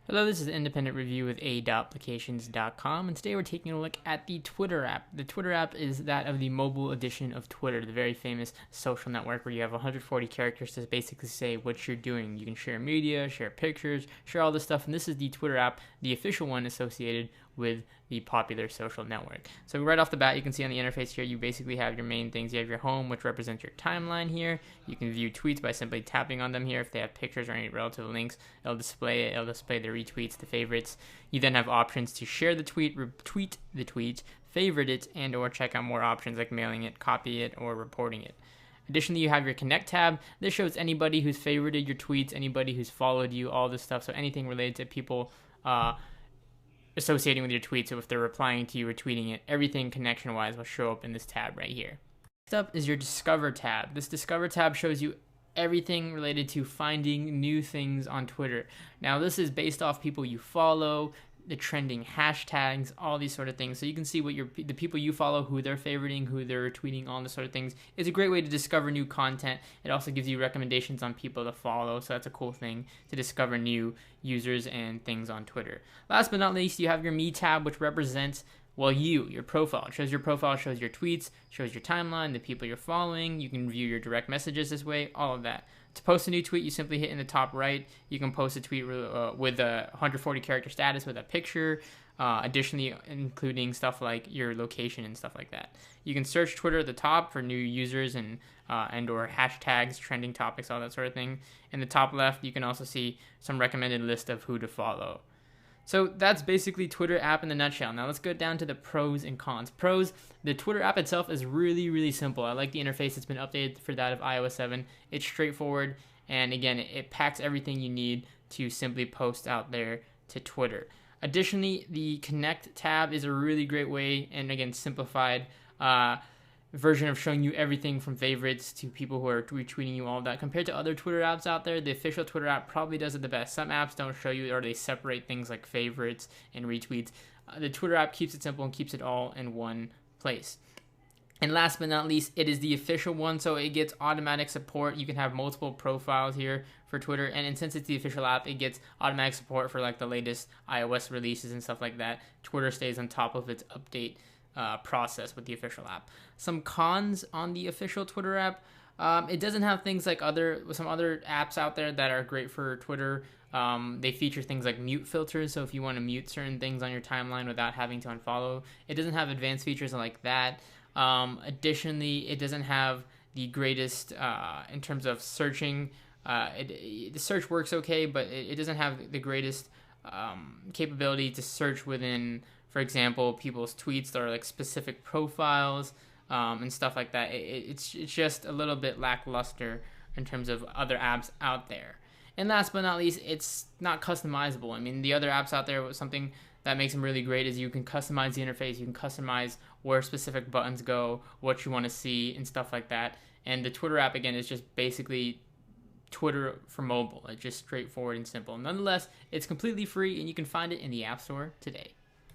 Hello, this is Independent Review with a.applications.com, and today we're taking a look at the Twitter app. The Twitter app is that of the mobile edition of Twitter, the very famous social network where you have 140 characters to basically say what you're doing. You can share media, share pictures, share all this stuff, and this is the Twitter app, the official one associated with the popular social network. So right off the bat, you can see on the interface here, you basically have your main things. You have your home, which represents your timeline here. You can view tweets by simply tapping on them here. If they have pictures or any relative links, it'll display it. It'll display the retweets, the favorites. You then have options to share the tweet, retweet the tweet, favorite it, and or check out more options like mailing it, copy it, or reporting it. Additionally, you have your Connect tab. This shows anybody who's favorited your tweets, anybody who's followed you, all this stuff. So anything related to people associating with your tweets, so if they're replying to you or tweeting it, everything connection-wise will show up in this tab right here. Next up is your Discover tab. This Discover tab shows you everything related to finding new things on Twitter. Now, this is based off people you follow, the trending hashtags, all these sort of things. So you can see what the people you follow, who they're favoriting, who they're tweeting, all this sort of things. It's a great way to discover new content. It also gives you recommendations on people to follow, so that's a cool thing to discover new users and things on Twitter. Last but not least, you have your Me tab, which represents, well, your profile. It shows your profile, shows your tweets, shows your timeline, the people you're following. You can view your direct messages this way, all of that. To post a new tweet, you simply hit in the top right. You can post a tweet with a 140 character status with a picture, additionally including stuff like your location and stuff like that. You can search Twitter at the top for new users and or hashtags, trending topics, all that sort of thing. In the top left, you can also see some recommended list of who to follow. So that's basically Twitter app in a nutshell. Now let's go down to the pros and cons. Pros, the Twitter app itself is really, really simple. I like the interface. It's been updated for that of iOS 7. It's straightforward, and again, it packs everything you need to simply post out there to Twitter. Additionally, the Connect tab is a really great way, and again, simplified version of showing you everything from favorites to people who are retweeting you, all of that. Compared to other Twitter apps out there, the official Twitter app probably does it the best. Some apps don't show you, or they separate things like favorites and retweets. The Twitter app keeps it simple and keeps it all in one place. And last but not least, it is the official one, so it gets automatic support. You can have multiple profiles here for Twitter, and since it's the official app, it gets automatic support for like the latest iOS releases and stuff like that. Twitter stays on top of its update process with the official app. Some cons on the official Twitter app: it doesn't have things like some other apps out there that are great for Twitter. They feature things like mute filters, so if you want to mute certain things on your timeline without having to unfollow, it doesn't have advanced features like that. Additionally, it doesn't have the greatest in terms of searching. The search works okay, but it doesn't have the greatest capability to search within, for example, people's tweets that are like specific profiles and stuff like that. It's just a little bit lackluster in terms of other apps out there. And last but not least, it's not customizable. I mean, the other apps out there, something that makes them really great is you can customize the interface. You can customize where specific buttons go, what you want to see, and stuff like that. And the Twitter app, again, is just basically Twitter for mobile. It's just straightforward and simple. Nonetheless, it's completely free, and you can find it in the App Store today.